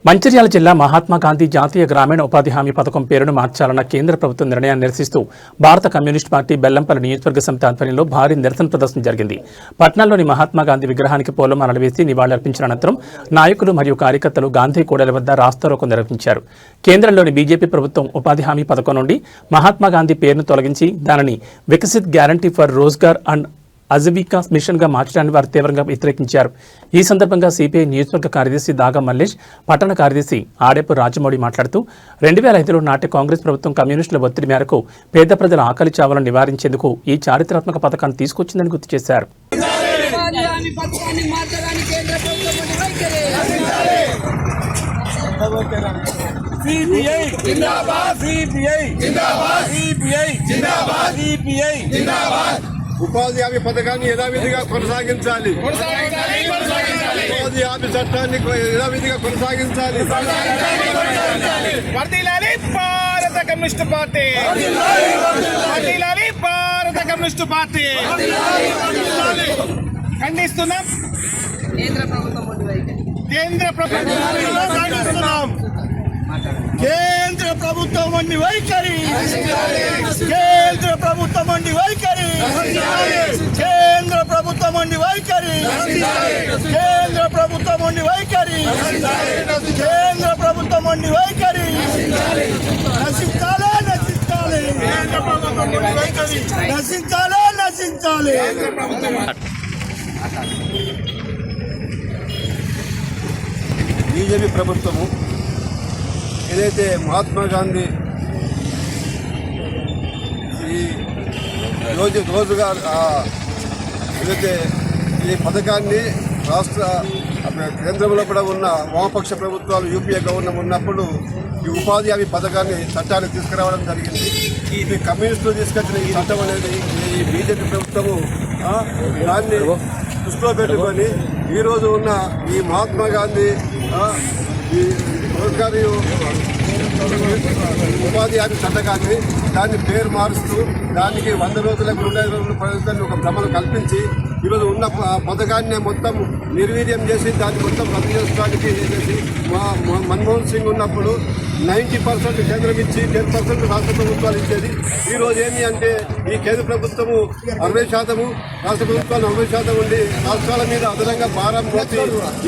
మంచిర్యాల జిల్లా మహాత్మా గాంధీ జాతీయ గ్రామీణ ఉపాధి హామీ పథకం పేరును మార్చాలన్న కేంద్ర ప్రభుత్వ నిర్ణయాన్ని నిరసిస్తూ భారత కమ్యూనిస్ట్ పార్టీ బెల్లంపల్లి నియోజకవర్గ సమితి ఆధ్వర్యంలో భారీ నిరసన ప్రదర్శన జరిగింది. పట్నాల్లోని మహాత్మా గాంధీ విగ్రహానికి పూలమాలలు వేసి నివాళులర్పించిన అనంతరం నాయకులు మరియు కార్యకర్తలు గాంధీ కూడలి వద్ద రాస్తారోకో నిర్వహించారు. కేంద్రంలోని బీజేపీ ప్రభుత్వం ఉపాధి హామీ పథకం నుండి మహాత్మా గాంధీ పేరును తొలగించి దానిని Viksit guarantee for Rozgar and Ajeevika mission గా మార్చడాన్ని వారు తీవ్రంగా వ్యతిరేకించారు. ఈ సందర్భంగా సిపిఐ నియోజకవర్గ కార్యదర్శి దాగా మల్లేష్, పట్టణ కార్యదర్శి ఆడేపు రాజమౌళి మాట్లాడుతూ 2005లో నాటి కాంగ్రెస్ ప్రభుత్వం కమ్యూనిస్టుల ఒత్తిడి మేరకు పేద ప్రజల ఆకలి చావులను నివారించేందుకు ఈ చారిత్రాత్మక పథకాన్ని తీసుకొచ్చిందని గుర్తు చేశారు. ఉపాధి హామీ పథకాన్ని యథావిధిగా కొనసాగించాలి. ఉపాధి హామీ చట్టాన్ని యథావిధిగా కొనసాగించాలి. వర్ధిల్లాలి భారత కమ్యూనిస్ట్ పార్టీ. వర్ధిల్లాలి భారత కమ్యూనిస్ట్ పార్టీ. ఖండిస్తున్నాం కేంద్ర ప్రభుత్వం ఖండిస్తున్నాం. కేంద్ర ప్రభుత్వం వంటి వైఖరి. కేంద్ర ప్రభుత్వం వంటి వైఖరి. కేంద్ర ప్రభుత్వం వంటి వైఖరి. కేంద్ర ప్రభుత్వం వంటి వైఖరి. కేంద్ర ప్రభుత్వం వంటి వైఖరి. నశించాలి నశించాలి. కేంద్ర ప్రభుత్వం వంటి వైఖరి నశించాలి నశించాలి. బీజేపీ ప్రభుత్వము ఏదైతే మహాత్మా గాంధీ ఈ రోజుగా ఏదైతే ఈ పథకాన్ని రాష్ట్ర కేంద్రంలో కూడా ఉన్న వామపక్ష ప్రభుత్వాలు యూపీఏ గవర్నమెంట్ ఉన్నప్పుడు ఈ ఉపాధి హామీ పథకాన్ని చట్టాన్ని తీసుకురావడం జరిగింది. ఇది కమ్యూనిస్టులు తీసుకొచ్చిన ఈ చట్టం అనేది ఈ బీజేపీ ప్రభుత్వము దాన్ని దృష్టిలో పెట్టుకొని ఈరోజు ఉన్న ఈ మహాత్మా గాంధీ ఈ రోజ్గారీ ఉపాధి హామీ చట్టకాన్ని దాన్ని పేరు మారుస్తూ దానికి 100 రోజులకు 105 రోజుల ప్రభుత్వాన్ని ఒక భ్రమను కల్పించి ఈరోజు ఉన్న పథకాన్ని మొత్తం నిర్వీర్యం చేసి దాన్ని మొత్తం రద్దు చేసుకోవడానికి చేసి మన్మోహన్ సింగ్ ఉన్నప్పుడు 90% కేంద్రం ఇచ్చి 10% రాష్ట్ర ప్రభుత్వాలు ఇచ్చేది. ఈరోజు ఏంటి అంటే ఈ కేంద్ర ప్రభుత్వము 60%, రాష్ట్ర ప్రభుత్వాలు 40% ఉండి రాష్ట్రాల మీద అదనంగా భారం మోసి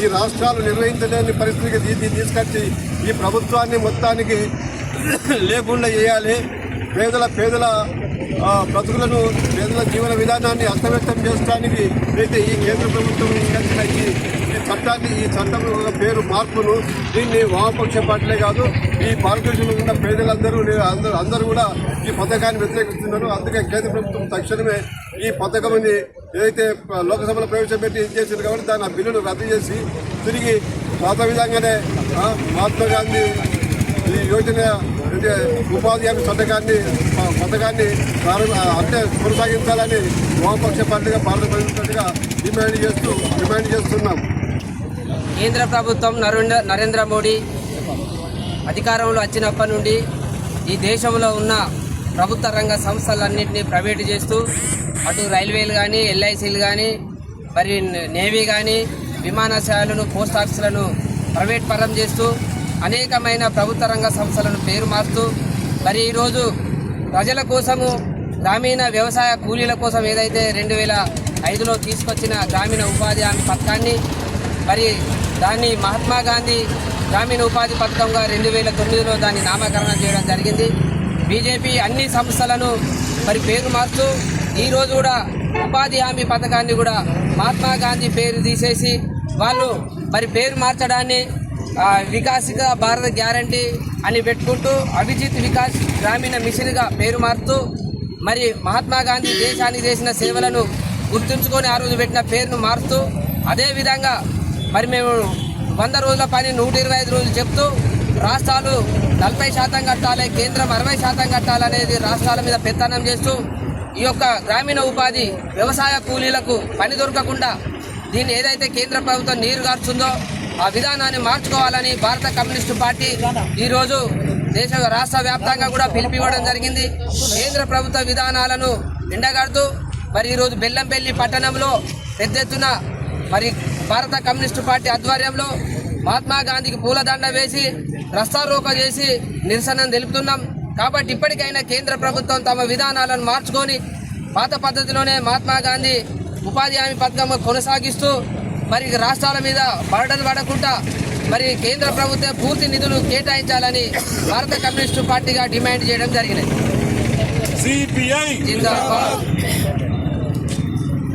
ఈ రాష్ట్రాలు నిర్వహించలేని పరిస్థితికి తీసుకొచ్చి ఈ ప్రభుత్వాన్ని మొత్తానికి లేకుండా చేయాలి. పేదల బ్రతుకులను పేదల జీవన విధానాన్ని అస్తవ్యస్తం చేయడానికి అయితే ఈ కేంద్ర ప్రభుత్వం తీసుకొచ్చిన ఈ చట్టం పేరు మార్పును దీన్ని వామపక్ష పార్టీలే కాదు ఈ భారతదేశంలో ఉన్న పేదలందరూ కూడా ఈ పథకాన్ని వ్యతిరేకిస్తున్నారు. అందుకే కేంద్ర ప్రభుత్వం తక్షణమే ఈ పథకంని ఏదైతే లోక్సభలో ప్రవేశపెట్టి చేసింది కాబట్టి దాని ఆ బిల్లును రద్దు చేసి తిరిగి పాత విధంగానే మహాత్మా గాంధీ ఈ యోజన ఉపాధి హామీ పథకాన్ని అంటే కొనసాగించాలని వామపక్ష పార్టీగా భారత ప్రభుత్వంగా డిమాండ్ చేస్తున్నాం. కేంద్ర ప్రభుత్వం నరేంద్ర మోడీ అధికారంలో వచ్చినప్పటి నుండి ఈ దేశంలో ఉన్న ప్రభుత్వ రంగ సంస్థలన్నింటినీ ప్రైవేటు చేస్తూ అటు రైల్వేలు కానీ ఎల్ఐసీలు కానీ మరి నేవీ కానీ విమానాశ్రయాలను పోస్ట్ ఆఫీసులను ప్రైవేట్ పరం చేస్తూ అనేకమైన ప్రభుత్వ రంగ సంస్థలను పేరు మారుతూ మరి ఈరోజు ప్రజల కోసము గ్రామీణ వ్యవసాయ కూలీల కోసం ఏదైతే 2005లో తీసుకొచ్చిన గ్రామీణ ఉపాధి హామీ పథకాన్ని మరి దాన్ని మహాత్మా గాంధీ గ్రామీణ ఉపాధి పథకంగా 2009లో దాన్ని నామకరణం చేయడం జరిగింది. బీజేపీ అన్ని సంస్థలను మరి పేరు మారుతూ ఈరోజు కూడా ఉపాధి హామీ పథకాన్ని కూడా మహాత్మా గాంధీ పేరు తీసేసి వాళ్ళు మరి పేరు మార్చడాన్ని వికాసిత భారత గ్యారంటీ అని పెట్టుకుంటూ అభిజిత్ వికాస్ గ్రామీణ మిషన్గా పేరు మారుతూ మరి మహాత్మా గాంధీ దేశానికి చేసిన సేవలను గుర్తుంచుకొని ఆ రోజు పెట్టిన పేరును మారుతూ అదేవిధంగా మరి మేము 100 రోజుల పని 125 రోజులు చెప్తూ రాష్ట్రాలు 40% కట్టాలి, కేంద్రం 60% కట్టాలనేది రాష్ట్రాల మీద పెత్తనం చేస్తూ ఈ యొక్క గ్రామీణ ఉపాధి వ్యవసాయ కూలీలకు పని దొరకకుండా దీన్ని ఏదైతే కేంద్ర ప్రభుత్వం నీరు గార్చుందో ఆ విధానాన్ని మార్చుకోవాలని భారత కమ్యూనిస్టు పార్టీ ఈరోజు రాష్ట్ర వ్యాప్తంగా కూడా పిలిపివ్వడం జరిగింది. కేంద్ర ప్రభుత్వ విధానాలను ఎండగడుతూ మరి ఈరోజు బెల్లంపల్లి పట్టణంలో పెద్ద ఎత్తున మరి భారత కమ్యూనిస్టు పార్టీ ఆధ్వర్యంలో మహాత్మా గాంధీకి పూలదండ వేసి రస్తారోకో చేసి నిరసన తెలుపుతున్నాం. కాబట్టి ఇప్పటికైనా కేంద్ర ప్రభుత్వం తమ విధానాలను మార్చుకొని పాత పద్ధతిలోనే మహాత్మా గాంధీ ఉపాధి హామీ పథకం కొనసాగిస్తూ మరి రాష్ట్రాల మీద బర్డన్ పడకుండా మరి కేంద్ర ప్రభుత్వం పూర్తి నిధులు కేటాయించాలని భారత కమ్యూనిస్టు పార్టీగా డిమాండ్ చేయడం జరిగినది. సిపిఐ జిందాబాద్.